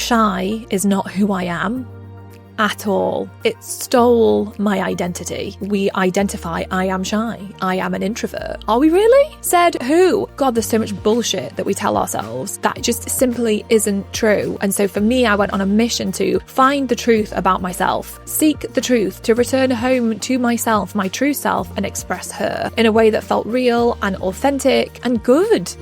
Shy is not who I am at all. It stole my identity. We identify, I am shy. I am an introvert. Are we really? Said who? God, there's so much bullshit that we tell ourselves that just simply isn't true. And so for me, I went on a mission to find the truth about myself, seek the truth, to return home to myself, my true self, and express her in a way that felt real and authentic and good.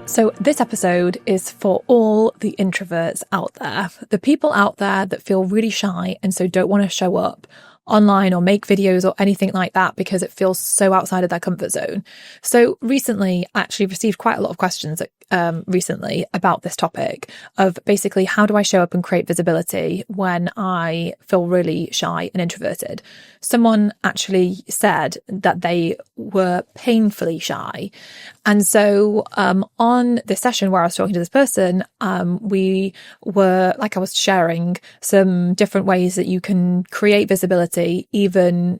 So this episode is for all the introverts out there, the people out there that feel really shy and so don't want to show up online or make videos or anything like that because it feels so outside of their comfort zone. So recently, I actually received quite a lot of questions recently about this topic of basically how do I show up and create visibility when I feel really shy and introverted. Someone actually said that they were painfully shy. And so on this session where I was talking to this person, we were, like I was sharing some different ways that you can create visibility, even,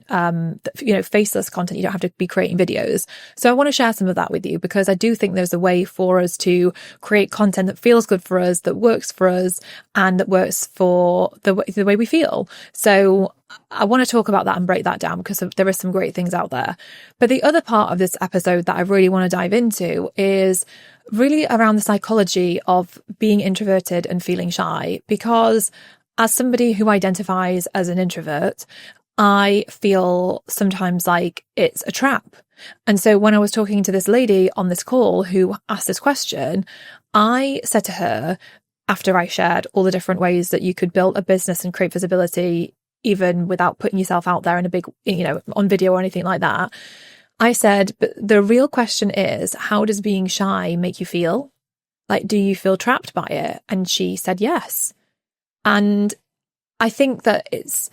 faceless content. You don't have to be creating videos. So I want to share some of that with you because I do think there's a way for us to create content that feels good for us, that works for us, and that works for the way we feel. So I want to talk about that and break that down because there are some great things out there. But the other part of this episode that I really want to dive into is really around the psychology of being introverted and feeling shy. Because as somebody who identifies as an introvert, I feel sometimes like it's a trap. And so when I was talking to this lady on this call who asked this question, I said to her, after I shared all the different ways that you could build a business and create visibility, even without putting yourself out there in a big, on video or anything like that, I said, but the real question is, how does being shy make you feel? Like, do you feel trapped by it? And she said, yes. And I think that it's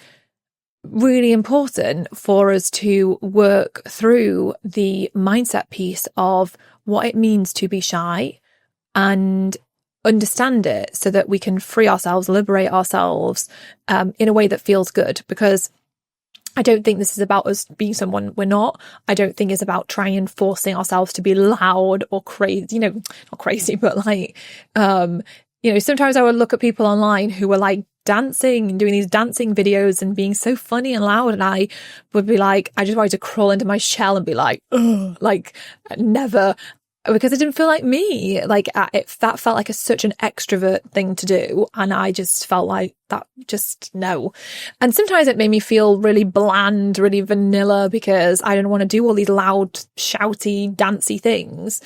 really important for us to work through the mindset piece of what it means to be shy and understand it so that we can free ourselves, liberate ourselves in a way that feels good. Because I don't think this is about us being someone we're not. I don't think it's about trying and forcing ourselves to be loud or crazy, not crazy, but sometimes I would look at people online who were like dancing and doing these dancing videos and being so funny and loud. And I would be like, I just wanted to crawl into my shell and be like, ugh, like never, because it didn't feel like me. Like that felt like such an extrovert thing to do. And I just felt like that, just no. And sometimes it made me feel really bland, really vanilla because I didn't want to do all these loud, shouty, dancey things.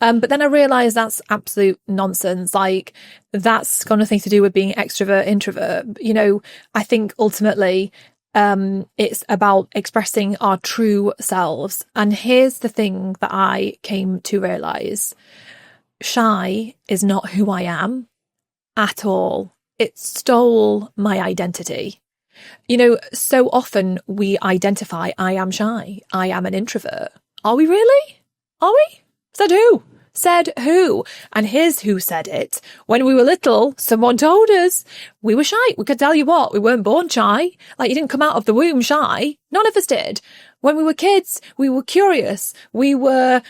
But then I realized that's absolute nonsense. Like that's got nothing to do with being extrovert, introvert. I think ultimately, it's about expressing our true selves. And here's the thing that I came to realize. Shy is not who I am at all. It stole my identity. So often we identify, I am shy. I am an introvert. Are we really? Are we? Said who? Said who? And here's who said it. When we were little, someone told us we were shy. We could tell you what, we weren't born shy. Like you didn't come out of the womb shy. None of us did. When we were kids, we were curious. We were,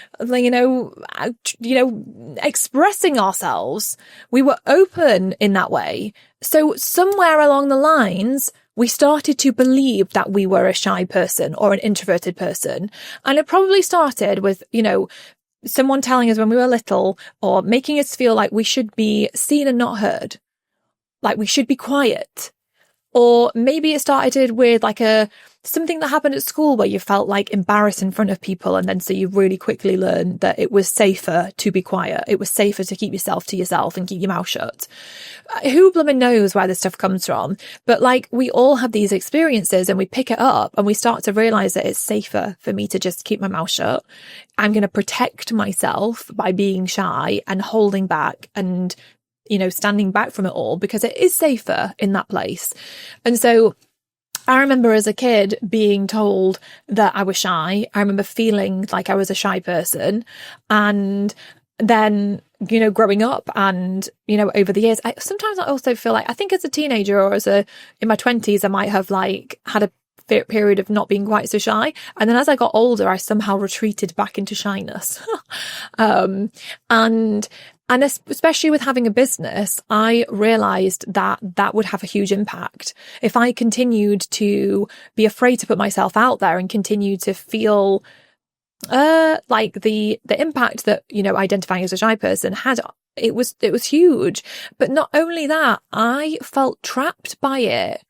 expressing ourselves. We were open in that way. So somewhere along the lines, we started to believe that we were a shy person or an introverted person. And it probably started with, someone telling us when we were little or making us feel like we should be seen and not heard, like we should be quiet. Or maybe it started with something that happened at school where you felt like embarrassed in front of people. And then so you really quickly learned that it was safer to be quiet. It was safer to keep yourself to yourself and keep your mouth shut. Who blooming knows where this stuff comes from? But we all have these experiences and we pick it up and we start to realize that it's safer for me to just keep my mouth shut. I'm going to protect myself by being shy and holding back and standing back from it all because it is safer in that place. And so I remember as a kid being told that I was shy. I remember feeling like I was a shy person. And then, growing up and, over the years, sometimes I also feel like, I think as a teenager or in my 20s, I might have had a period of not being quite so shy. And then as I got older, I somehow retreated back into shyness. And And especially with having a business, I realized that that would have a huge impact. If I continued to be afraid to put myself out there and continue to feel like the impact that, identifying as a shy person had, it was huge. But not only that, I felt trapped by it.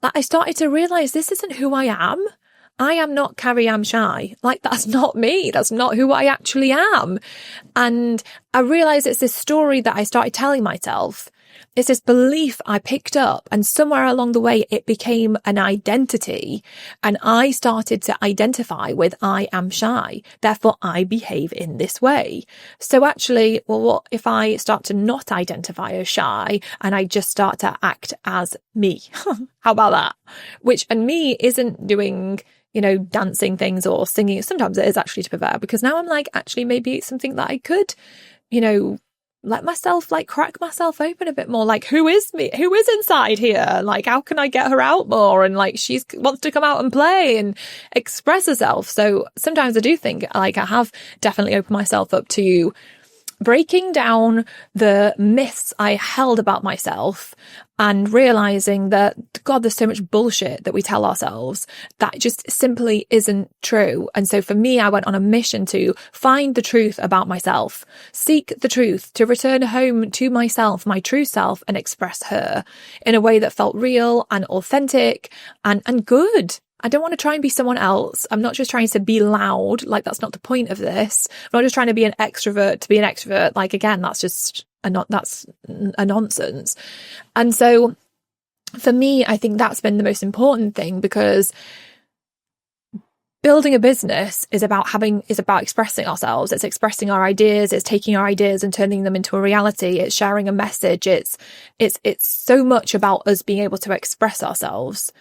Like, I started to realize this isn't who I am. I am not Carrie, I'm shy. Like, that's not me. That's not who I actually am. And I realized it's this story that I started telling myself. It's this belief I picked up, and somewhere along the way it became an identity, and I started to identify with I am shy, therefore I behave in this way. So actually, well, what if I start to not identify as shy and I just start to act as me? How about that? And me isn't doing, dancing things or singing. Sometimes it is actually, to be fair, because now I'm like, actually, maybe it's something that I could, let myself, crack myself open a bit more. Like, who is me? Who is inside here? Like, how can I get her out more? And she wants to come out and play and express herself. So sometimes I do think I have definitely opened myself up to breaking down the myths I held about myself and realizing that, God, there's so much bullshit that we tell ourselves that just simply isn't true. And so for me, I went on a mission to find the truth about myself, seek the truth, to return home to myself, my true self, and express her in a way that felt real and authentic and good. I don't want to try and be someone else. I'm not just trying to be loud. That's not the point of this. I'm not just trying to be an extrovert to be an extrovert. Again, that's just that's a nonsense. And so for me, I think that's been the most important thing, because building a business is about expressing ourselves. It's expressing our ideas. It's taking our ideas and turning them into a reality. It's sharing a message. It's so much about us being able to express ourselves.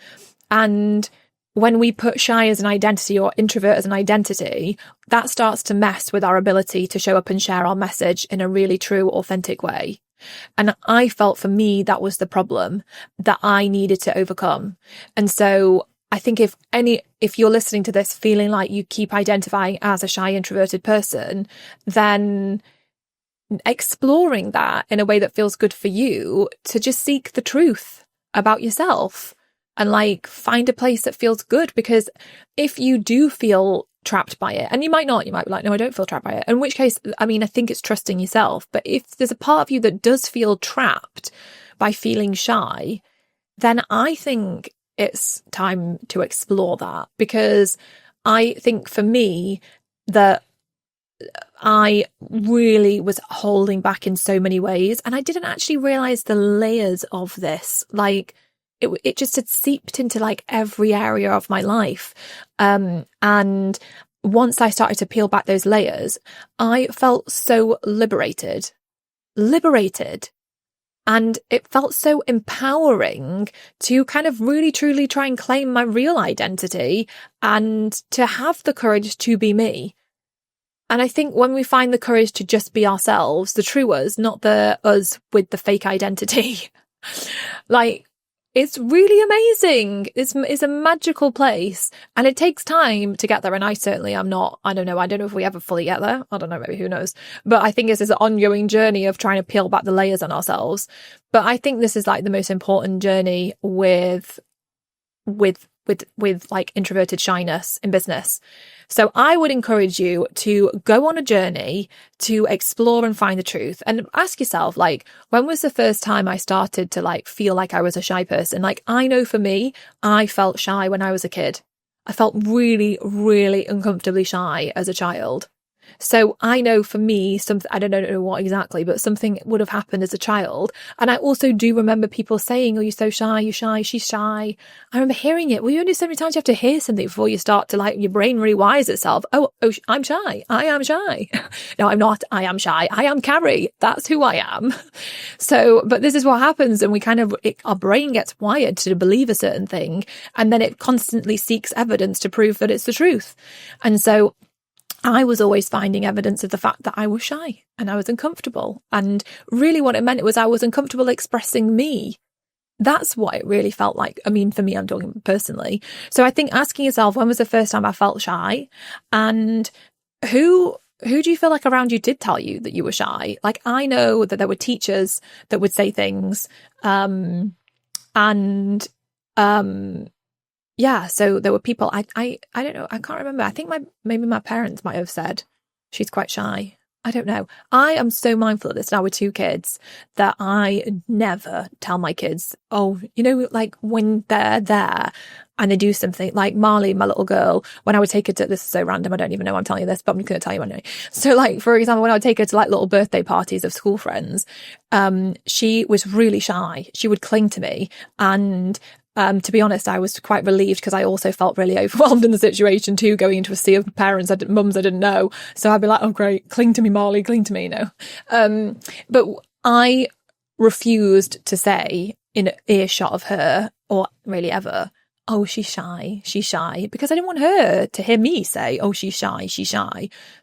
And when we put shy as an identity or introvert as an identity, that starts to mess with our ability to show up and share our message in a really true, authentic way. And I felt, for me, that was the problem that I needed to overcome. And so I think if you're listening to this feeling like you keep identifying as a shy, introverted person, then exploring that in a way that feels good for you, to just seek the truth about yourself and find a place that feels good. Because if you do feel trapped by it, and you might be like, no, I don't feel trapped by it. In which case, I think it's trusting yourself. But if there's a part of you that does feel trapped by feeling shy, then I think it's time to explore that. Because I think for me that I really was holding back in so many ways, and I didn't actually realize the layers of this. It just had seeped into every area of my life. And once I started to peel back those layers, I felt so liberated. And it felt so empowering to kind of really, truly try and claim my real identity and to have the courage to be me. And I think when we find the courage to just be ourselves, the true us, not the us with the fake identity, it's really amazing. It's a magical place, and it takes time to get there. And I certainly am not, I don't know if we ever fully get there. I don't know, maybe, who knows? But I think it's this ongoing journey of trying to peel back the layers on ourselves. But I think this is the most important journey with introverted shyness in business. So I would encourage you to go on a journey to explore and find the truth, and ask yourself, when was the first time I started to feel like I was a shy person? I know for me, I felt shy when I was a kid. I felt really, really uncomfortably shy as a child. So I know for me, I don't know what exactly, but something would have happened as a child. And I also do remember people saying, oh, you're so shy, you're shy, she's shy. I remember hearing it. Well, you only so many times you have to hear something before you start to your brain rewires itself. Oh, I'm shy. I am shy. No, I'm not. I am shy. I am Carrie. That's who I am. So, but this is what happens. And we our brain gets wired to believe a certain thing. And then it constantly seeks evidence to prove that it's the truth. And so I was always finding evidence of the fact that I was shy and I was uncomfortable. And really what it meant was I was uncomfortable expressing me. That's what it really felt like. For me, I'm talking personally. So I think asking yourself, when was the first time I felt shy? And who who do you feel like around you did tell you that you were shy? Like, I know that there were teachers that would say things, and yeah, so there were people, I don't know, I can't remember. I think maybe my parents might have said she's quite shy. I don't know. I am so mindful of this now with 2 kids that I never tell my kids, oh, you know, like when they're there and they do something, like Marley, my little girl, when I would take her to, this is so random, I don't even know why I'm telling you this, but I'm going to tell you anyway. So like, for example, when I would take her to like little birthday parties of school friends, she was really shy. She would cling to me, and to be honest, I was quite relieved because I also felt really overwhelmed in the situation too, going into a sea of parents, mums I didn't know. So I'd be like, oh great, cling to me, Marley, cling to me, you know. But I refused to say in earshot of her, or really ever, oh, she's shy, because I didn't want her to hear me say, oh, she's shy.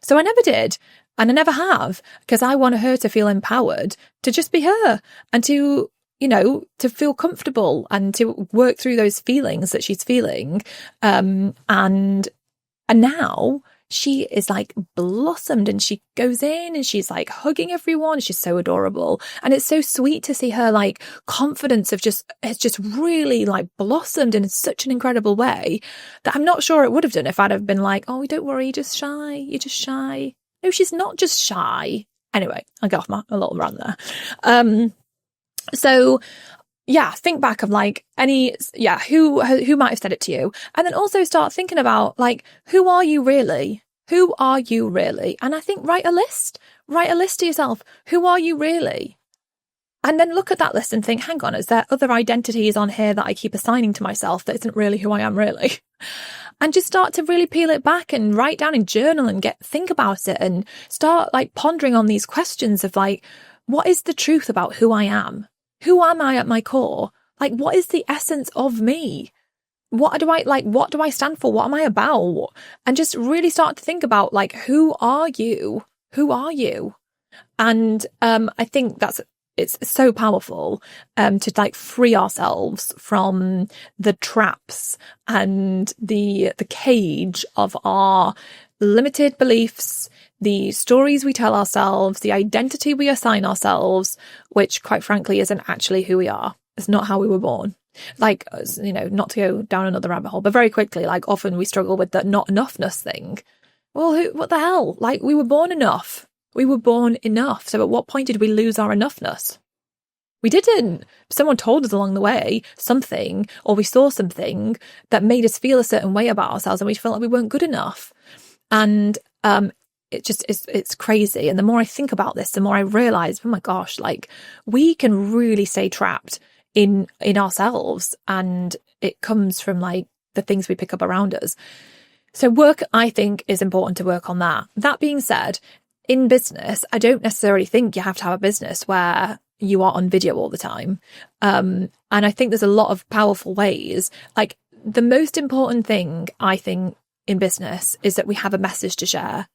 So I never did. And I never have, because I want her to feel empowered to just be her and to, you know, to feel comfortable and to work through those feelings that she's feeling. And now she is like blossomed, and she goes in and she's like hugging everyone. She's so adorable. And it's so sweet to see her like confidence it's just really like blossomed in such an incredible way that I'm not sure it would have done if I'd have been like, oh, don't worry, you're just shy. No, she's not just shy. Anyway, I got off a little rant there. So yeah, think back of like who might have said it to you, and then also start thinking about like, who are you really? And I think write a list to yourself. Who are you really? And then look at that list and think, hang on, is there other identities on here that I keep assigning to myself that isn't really who I am really? And just start to really peel it back and write down and journal and think about it and start like pondering on these questions of like, what is the truth about who I am? Who am I at my core? Like, what is the essence of me? What do I stand for? What am I about? And just really start to think about like, who are you? And I think it's so powerful to like free ourselves from the traps and the cage of our limited beliefs, the stories we tell ourselves, the identity we assign ourselves, which quite frankly isn't actually who we are. It's not how we were born. Like, you know, not to go down another rabbit hole, but very quickly, like often we struggle with the not enoughness thing. Well, what the hell? Like, we were born enough. So at what point did we lose our enoughness? We didn't. Someone told us along the way something, or we saw something that made us feel a certain way about ourselves, and we felt like we weren't good enough. And it's crazy. And the more I think about this, the more I realize, oh my gosh, like we can really stay trapped in ourselves, and it comes from like the things we pick up around us. So work, I think, is important to work on that. That being said, in business, I don't necessarily think you have to have a business where you are on video all the time. And I think there's a lot of powerful ways. Like, the most important thing, I think, in business is that we have a message to share.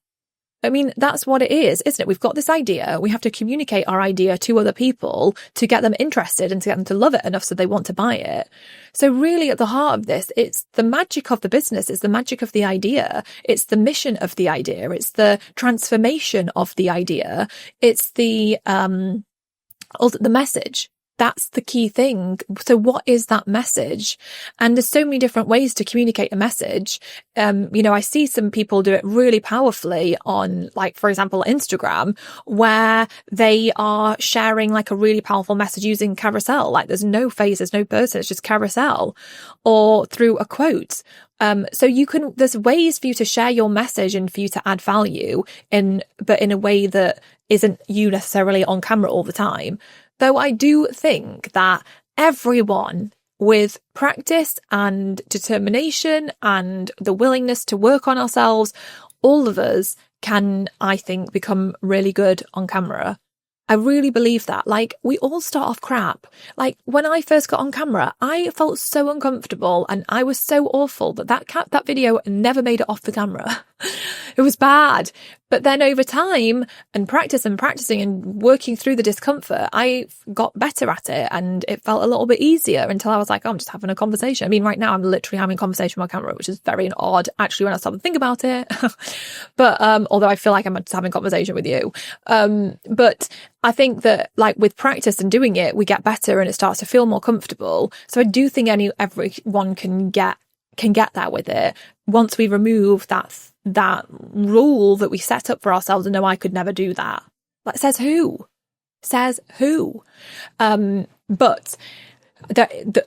I mean, that's what it is, isn't it? We've got this idea. We have to communicate our idea to other people to get them interested and to get them to love it enough so they want to buy it. So really at the heart of this, it's the magic of the business. It's the magic of the idea. It's the mission of the idea. It's the transformation of the idea. It's the message. That's the key thing. So what is that message? And there's so many different ways to communicate a message. You know, I see some people do it really powerfully on, like, for example, Instagram, where they are sharing like a really powerful message using carousel. Like, there's no face, there's no person, it's just carousel, or through a quote. So there's ways for you to share your message and for you to add value but in a way that isn't you necessarily on camera all the time. Though I do think that everyone with practice and determination and the willingness to work on ourselves, all of us can, I think, become really good on camera. I really believe that. Like, we all start off crap. Like, when I first got on camera, I felt so uncomfortable and I was so awful that video never made it off the camera. It was bad. But then over time and practicing and working through the discomfort, I got better at it and it felt a little bit easier until I was like, oh, I'm just having a conversation. I mean, right now I'm literally having a conversation with my camera, which is very odd actually when I stop and think about it. But although I feel like I'm just having a conversation with you. But I think that like with practice and doing it, we get better and it starts to feel more comfortable. So I do think everyone can get there with it once we remove that rule that we set up for ourselves and no, I could never do that. Like, says who? But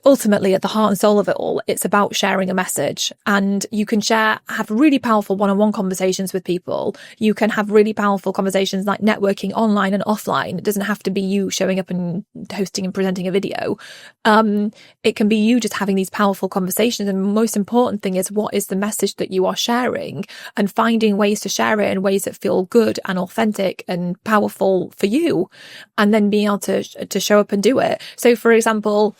ultimately at the heart and soul of it all, it's about sharing a message, and you can have really powerful one-on-one conversations with people. You can have really powerful conversations like networking online and offline. It doesn't have to be you showing up and hosting and presenting a video. It can be you just having these powerful conversations. And the most important thing is, what is the message that you are sharing, and finding ways to share it in ways that feel good and authentic and powerful for you, and then being able to show up and do it. So for example,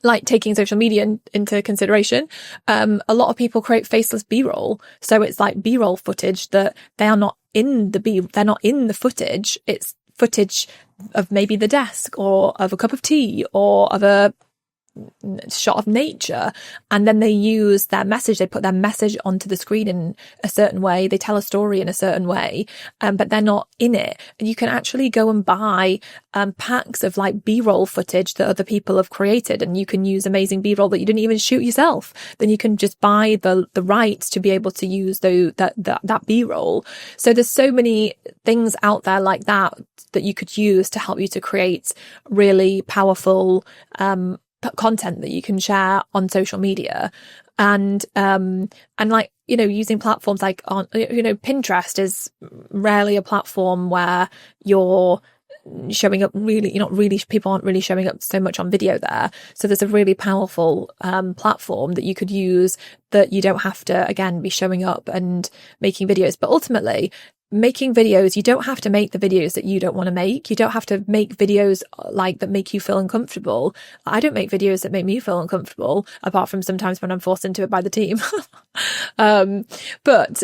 like taking social media into consideration, a lot of people create faceless B-roll. So it's like B-roll footage that they're not in the footage. It's footage of maybe the desk or of a cup of tea or of a shot of nature, and then they use their message, they put their message onto the screen in a certain way, they tell a story in a certain way, but they're not in it. And you can actually go and buy packs of like B-roll footage that other people have created, and you can use amazing B-roll that you didn't even shoot yourself. Then you can just buy the rights to be able to use that B-roll. So there's so many things out there like that you could use to help you to create really powerful content that you can share on social media. And like, you know, using platforms like Pinterest is rarely a platform where you're showing up people aren't really showing up so much on video there. So there's a really powerful platform that you could use, that you don't have to, again, be showing up and making videos. But ultimately, making videos, you don't have to make the videos that you don't want to make. You don't have to make videos like that make you feel uncomfortable. I don't make videos that make me feel uncomfortable, apart from sometimes when I'm forced into it by the team. But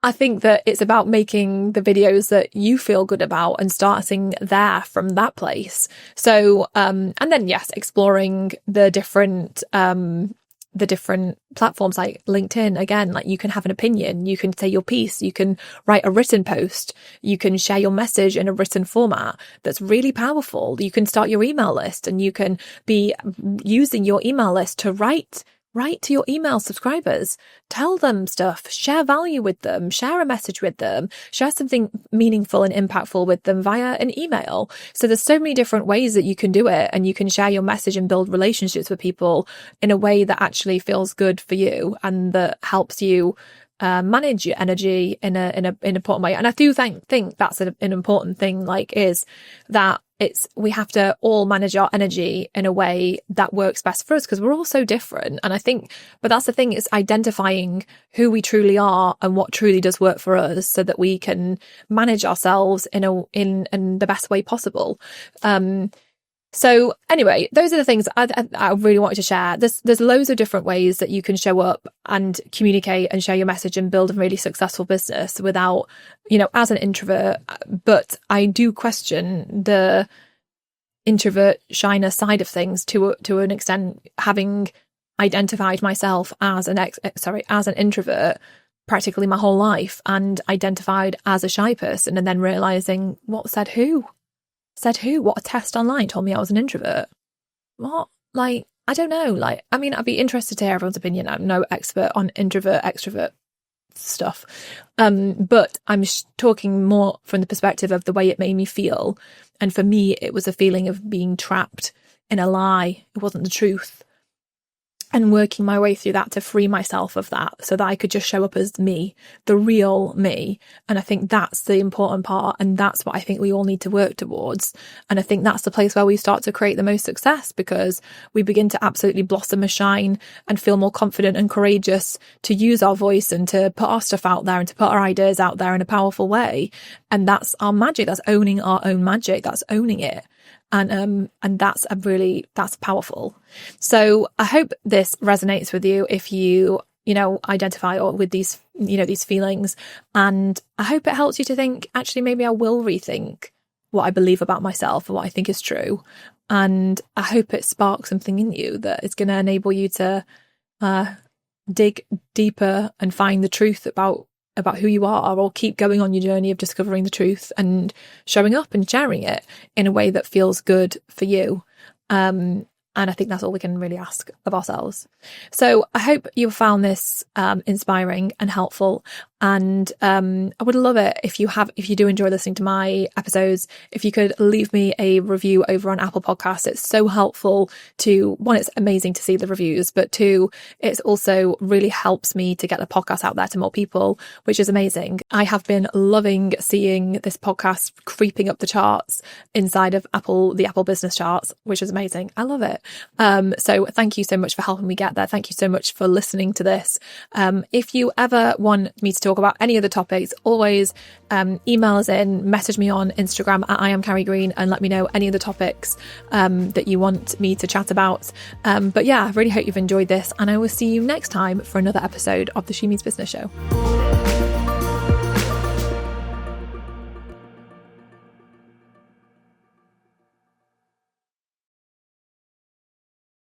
I think that it's about making the videos that you feel good about and starting there from that place. So, and then yes, exploring the different platforms like LinkedIn. Again, like, you can have an opinion, you can say your piece, you can write a written post, you can share your message in a written format that's really powerful. You can start your email list, and you can be using your email list to write to your email subscribers, tell them stuff, share value with them, share a message with them, share something meaningful and impactful with them via an email. So there's so many different ways that you can do it, and you can share your message and build relationships with people in a way that actually feels good for you and that helps you manage your energy in an important way. And I do think that's an important thing, like, is that we have to all manage our energy in a way that works best for us, because we're all so different. And I think, but that's the thing, is identifying who we truly are and what truly does work for us, so that we can manage ourselves in the best way possible. So anyway, those are the things I really wanted to share. There's loads of different ways that you can show up and communicate and share your message and build a really successful business without, as an introvert. But I do question the introvert shyness side of things to an extent, having identified myself as an introvert practically my whole life, and identified as a shy person, and then realizing, what said who? What a test online told me I was an introvert? What? Like, I don't know. Like, I mean, I'd be interested to hear everyone's opinion. I'm no expert on introvert, extrovert stuff. But I'm talking more from the perspective of the way it made me feel. And for me, it was a feeling of being trapped in a lie. It wasn't the truth. And working my way through that to free myself of that, so that I could just show up as me, the real me. And I think that's the important part, and that's what I think we all need to work towards. And I think that's the place where we start to create the most success, because we begin to absolutely blossom and shine and feel more confident and courageous to use our voice and to put our stuff out there and to put our ideas out there in a powerful way. And that's our magic. That's owning our own magic. That's owning it. And that's powerful. So I hope this resonates with you. If you identify or with these, these feelings. And I hope it helps you to think, actually, maybe I will rethink what I believe about myself and what I think is true. And I hope it sparks something in you that is going to enable you to dig deeper and find the truth about who you are, or keep going on your journey of discovering the truth and showing up and sharing it in a way that feels good for you. And I think that's all we can really ask of ourselves. So I hope you found this inspiring and helpful. And I would love it if you do enjoy listening to my episodes, if you could leave me a review over on Apple Podcasts. It's so helpful to, one, it's amazing to see the reviews, but two, it's also really helps me to get the podcast out there to more people, which is amazing. I have been loving seeing this podcast creeping up the charts inside of the Apple business charts, which is amazing. I love it. So thank you so much for helping me get there. Thank you so much for listening to this. If you ever want me to talk about any other topics, always email us in, message me on Instagram at I am Carrie Green, and let me know any other topics that you want me to chat about. But yeah, I really hope you've enjoyed this, and I will see you next time for another episode of the She Means Business Show.